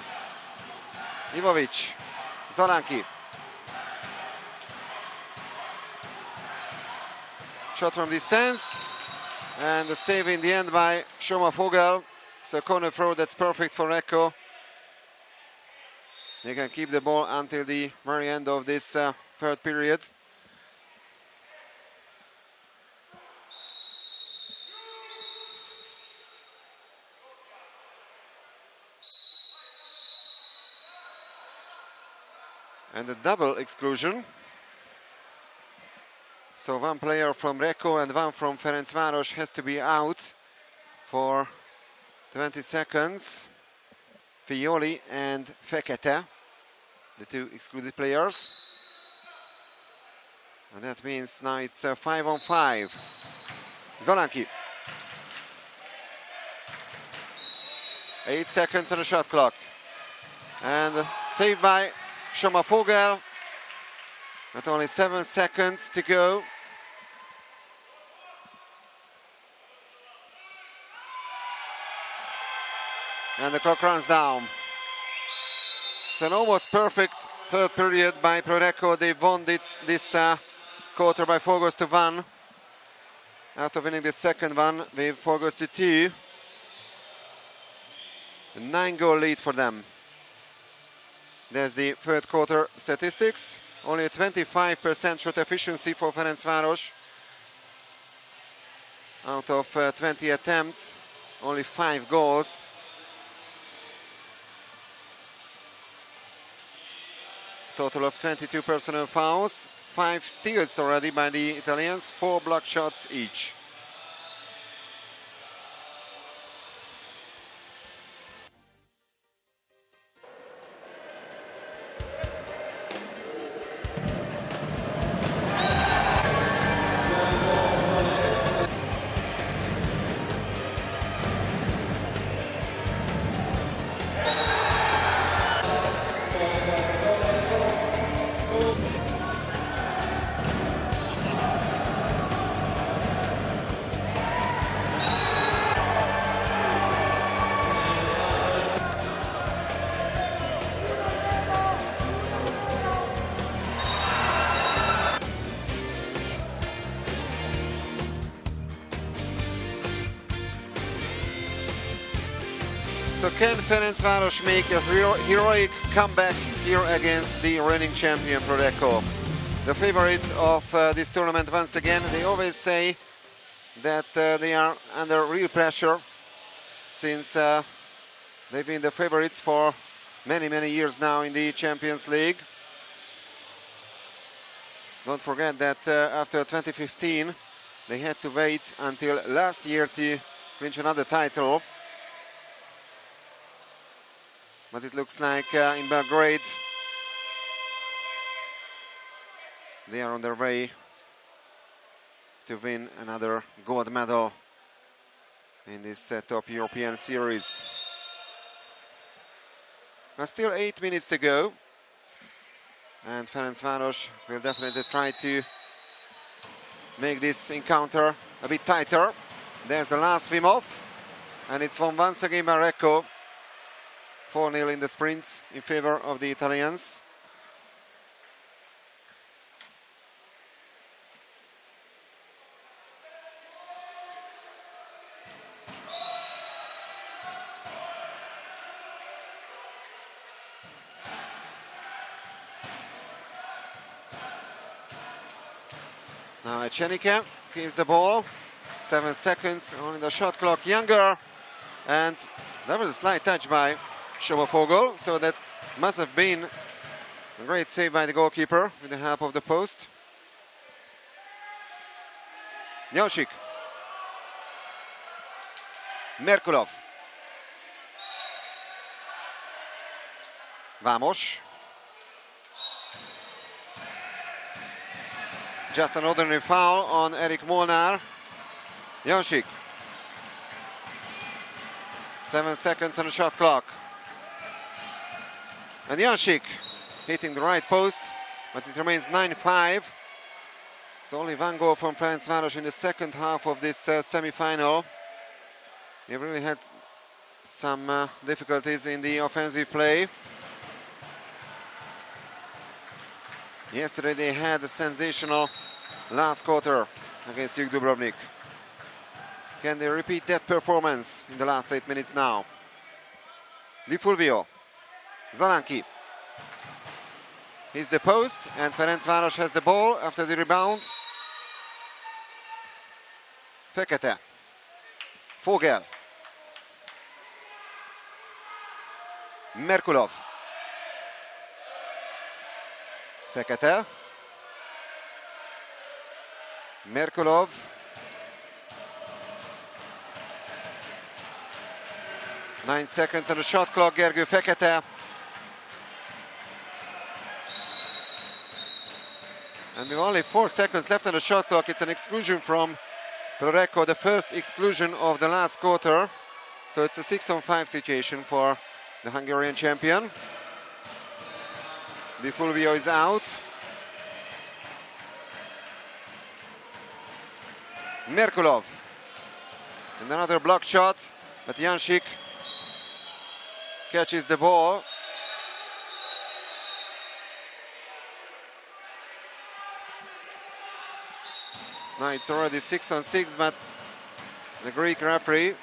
Ivovic. Zalanki. Shot from distance. And the save in the end by Shoma Fogel. So corner throw that's perfect for Recco. They can keep the ball until the very end of this third period. And a double exclusion. So one player from Recco and one from Ferencvaros has to be out for 20 seconds. Fioli and Fekete, the two excluded players. And that means now it's 5-on-5. Zolanki. 8 seconds on the shot clock. And saved by Shoma Fogel. But only 7 seconds to go. And the clock runs down. It's an almost perfect third period by Recco. They won this quarter by 4-1. After winning the second one with 4-2. A 9-goal lead for them. There's the third quarter statistics. Only a 25% shot efficiency for Ferencvaros. Out of 20 attempts, only 5 goals. Total of 22 personal fouls, 5 steals already by the Italians, 4 block shots each. So can Ferencvaros make a heroic comeback here against the reigning champion Recco? The favorite of this tournament once again. They always say that they are under real pressure since they've been the favorites for many years now in the Champions League. Don't forget that after 2015 they had to wait until last year to clinch another title. But it looks like in Belgrade they are on their way to win another gold medal in this top European series. But still 8 minutes to go. And Ferencvaros will definitely try to make this encounter a bit tighter. There's the last swim off. And it's won once again by Recco. 4-0 in the sprints in favor of the Italians. Now Echenike keeps the ball. 7 seconds on the shot clock. Younger, and that was a slight touch by Schommervogel, so that must have been a great save by the goalkeeper with the help of the post. Jaušík. Merkulov. Vamos. Just an ordinary foul on Erik Molnár. Jaušík. 7 seconds on the shot clock. And Jaušík hitting the right post, but it remains 9-5. It's only one goal from Ferencvaros in the second half of this semi-final. They've really had some difficulties in the offensive play. Yesterday they had a sensational last quarter against Juk Dubrovnik. Can they repeat that performance in the last 8 minutes now? Di Fulvio. Zalanki. He's the post, and Ferencvaros has the ball after the rebound. Fekete. Vogel. Merkulov. Fekete. Merkulov. Nine seconds on the shot clock. Gergő Fekete. And with only 4 seconds left on the shot clock, it's an exclusion from Recco, the first exclusion of the last quarter. So it's a 6-on-5 situation for the Hungarian champion. Di Fulvio is out. Merkulov. And another block shot, but Jaušík catches the ball. Now it's already 6-on-6, but the Greek referee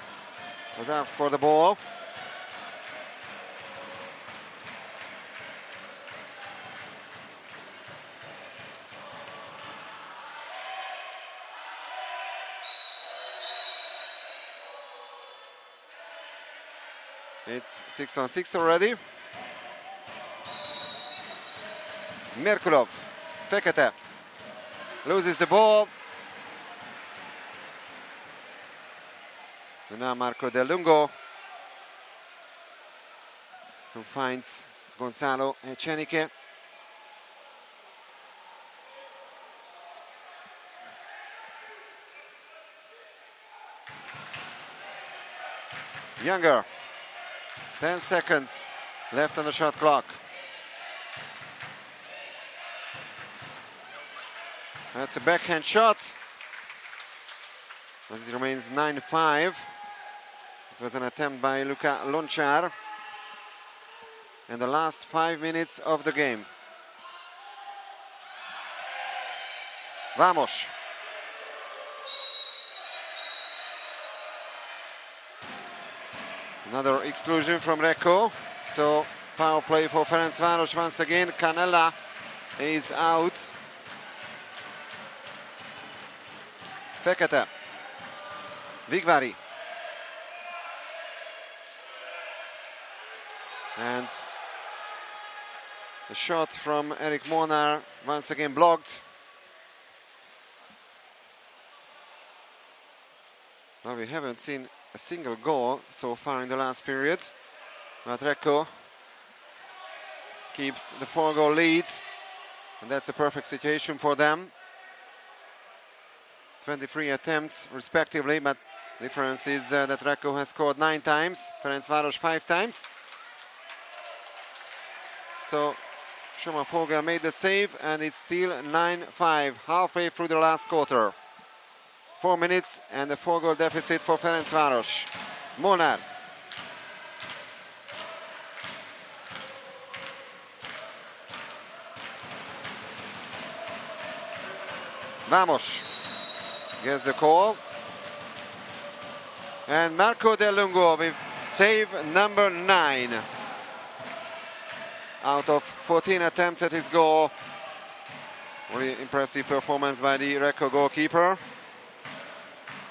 has asked for the ball. It's 6-on-6 already. Merkulov. Fekete loses the ball. And now Marco Del Lungo, who finds Gonzalo Echenike. Younger. 10 seconds left on the shot clock. That's a backhand shot. And it remains 9-5. It was an attempt by Luka Lončar. And the last 5 minutes of the game. Vamos. Another exclusion from Recco. So power play for Ferencvaros once again. Canella is out. Fekete. Vigvari. And the shot from Erik Molnár once again blocked. Well, we haven't seen a single goal so far in the last period, but Recco keeps the 4-goal lead, and that's a perfect situation for them. 23 attempts respectively, but the difference is that Recco has scored 9 times, Ferencvaros 5 times. So Schommervogel made the save, and it's still 9-5, halfway through the last quarter. 4 minutes and a 4-goal deficit for Ferencvaros. Molnár. Vamos. Gets the call. And Marco Del Lungo with save number 9. Out of 14 attempts at his goal. Very impressive performance by the Recco goalkeeper.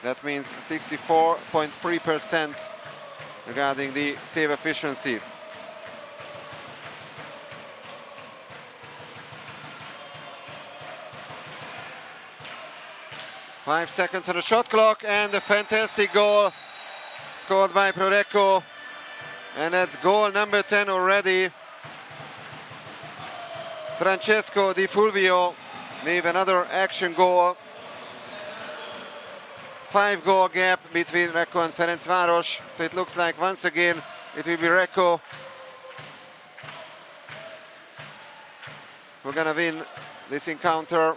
That means 64.3% regarding the save efficiency. Five seconds on the shot clock, and a fantastic goal scored by Recco. And that's goal number 10 already. Francesco Di Fulvio with another action goal. 5-goal gap between Recco and Ferencvaros. So it looks like once again it will be Recco who's gonna win this encounter.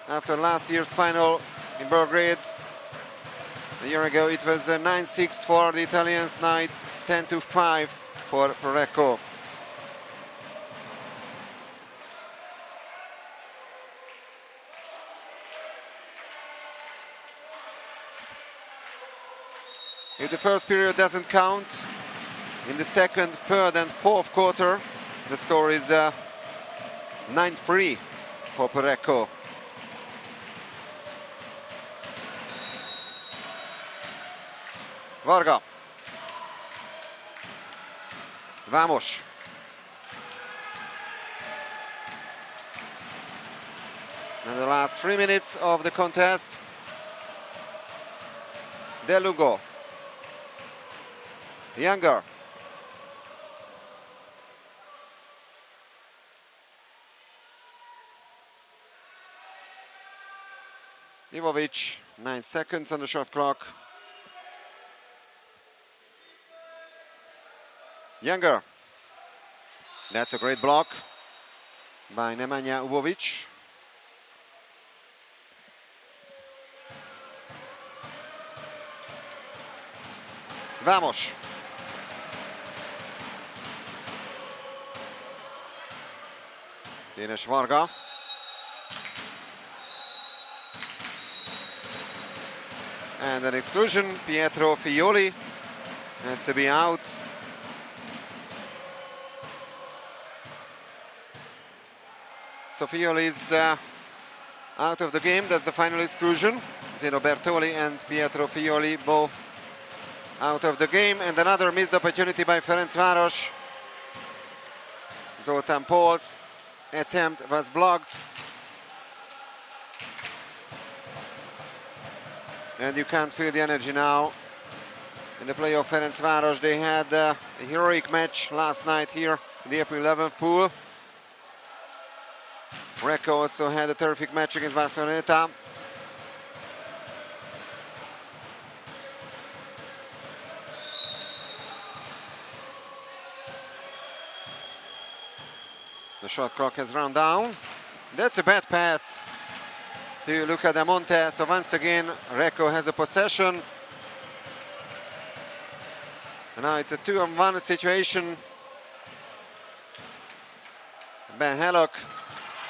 After last year's final in Belgrade, a year ago it was 9-6 for the Italians, now it's 10-5 for Recco. If the first period doesn't count, in the second, third and fourth quarter, the score is 9-3 for Recco. Varga. Vamos. And the last 3 minutes of the contest. De Lugo. Younger. Ivovic, 9 seconds on the shot clock. Younger. That's a great block by Nemanja Ubovic. Vamos. Dénes Varga. And an exclusion, Pietro Fioli has to be out. So Fioli is out of the game, that's the final exclusion. Zeno Bertoli and Pietro Fioli both out of the game. And another missed opportunity by Ferencvaros. Zoltán Paul's attempt was blocked. And you can't feel the energy now in the play of Ferencvaros. They had a heroic match last night here in the April 11th pool. Recco also had a terrific match against Barceloneta. The shot clock has run down. That's a bad pass to Luca Da Monte. So once again, Recco has a possession. And now it's a 2-on-1 situation. Ben Hallock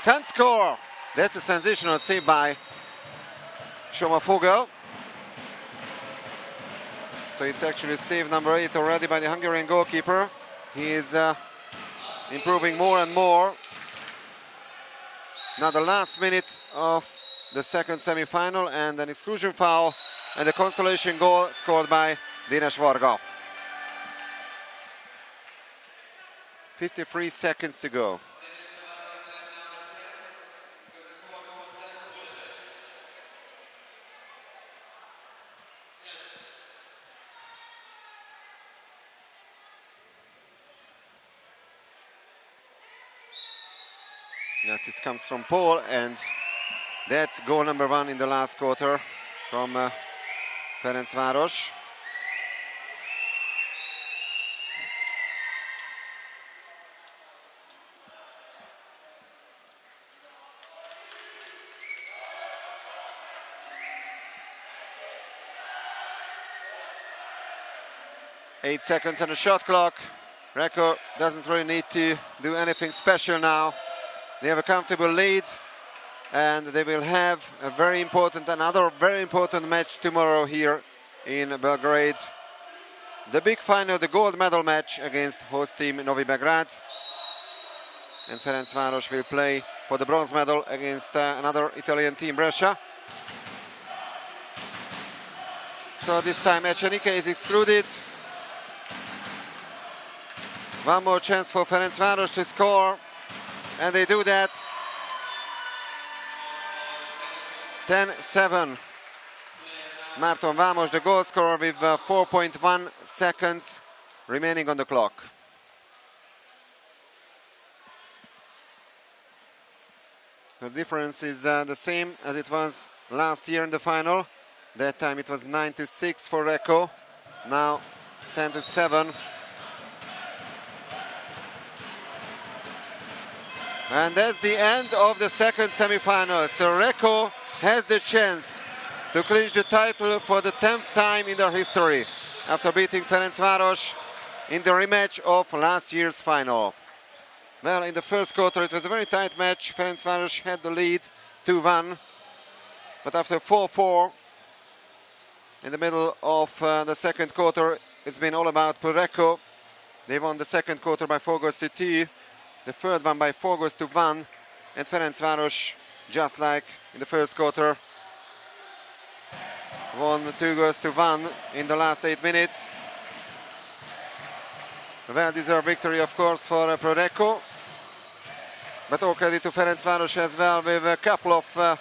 can't score. That's a sensational save by Shoma Fogel. So it's actually save number 8 already by the Hungarian goalkeeper. He is improving more and more. Now the last minute of the second semi-final, and an exclusion foul and a consolation goal scored by Dénes Varga. 53 seconds to go. Yes, this comes from Paul, and that's goal number 1 in the last quarter from Ferencvaros. Eight seconds on the shot clock. Recco doesn't really need to do anything special now. They have a comfortable lead, and they will have a another very important match tomorrow here in Belgrade. The big final, the gold medal match against host team Novi Begrad. and Ferencvaros will play for the bronze medal against another Italian team, Brescia. So this time Echenike is excluded. One more chance for Ferencvaros to score, and they do that. 10-7. Márton Vámos, the goal scorer, with 4.1 seconds remaining on the clock. The difference is the same as it was last year in the final. That time it was 9-6 for Recco. Now 10-7. And that's the end of the second semi-final. So Recco has the chance to clinch the title for the 10th time in their history after beating Ferencvaros in the rematch of last year's final. Well, in the first quarter it was a very tight match. Ferencvaros had the lead 2-1, but after 4-4 in the middle of the second quarter, it's been all about Recco. They won the second quarter by 4 goals to 2, the third one by 4 goals to 1, and Ferencvaros, just like in the first quarter, won 2 goals to 1 in the last 8 minutes. A well-deserved victory, of course, for Recco, but all credit to Ferencvaros as well, with a couple of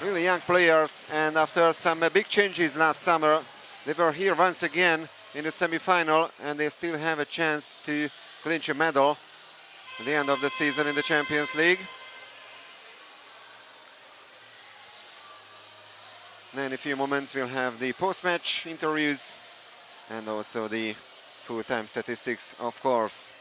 really young players, and after some big changes last summer, they were here once again in the semi-final, and they still have a chance to clinch a medal at the end of the season in the Champions League. Then in a few moments we'll have the post-match interviews and also the full-time statistics, of course.